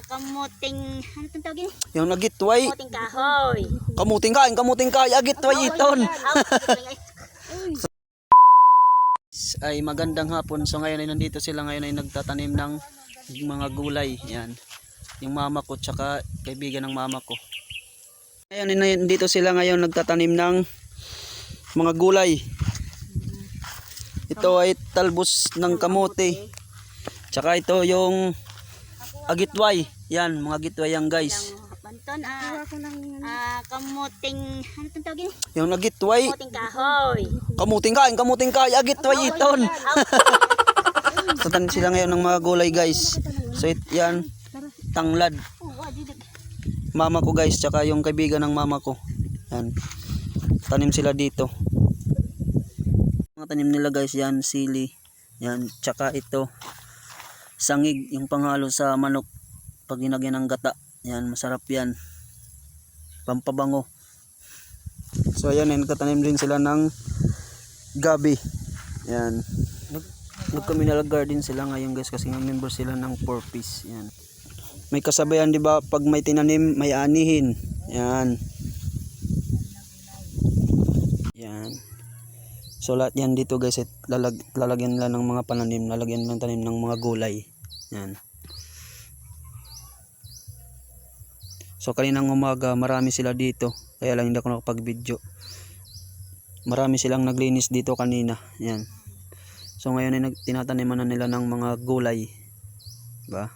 Kamuting, ano itong tawagin? Yung nagitway. Kamuting kahoy. Kamuting kahoy, agitway iton. Ay magandang hapon. So ngayon ay nandito sila, ngayon ay nagtatanim ng mga gulay. Yan. Yung mama ko tsaka kaibigan ng mama ko. Ngayon ay nandito sila ngayon nagtatanim ng mga gulay. Ito ay talbos ng kamote. Tsaka ito yung agitway. Yan, mga gitway yan guys. Banton, kamuting, ano itong tawagin? Yung nagitway. Kamuting kahoy. Kamuting kahoy, agitway iton. Tatanim sila ngayon ng mga gulay guys. So yan, tanglad. Mama ko guys, tsaka yung kaibigan ng mama ko. Yan. Tanim sila dito. Mga tanim nila guys, yan sili. Yan, tsaka ito sangig, yung panghalo sa manok pag ginagyan ng gata. Yan, masarap yan. Pampabango. So ayan, nagtatanim din sila ng gabi. Yan. Nag-communal garden sila ngayon guys kasi member sila ng 4-piece. Yan. May kasabayan 'di ba, pag may tinanim may anihin. Yan. Yan. So lahat yan dito guys, lalagyan nila ng mga pananim, lalagyan ng tanim ng mga gulay. Yan. So kaninang umaga marami sila dito, kaya lang hindi ako nakapag-video. Marami silang naglinis dito kanina. Yan. So ngayon ay tinataniman na nila ng mga gulay. Diba?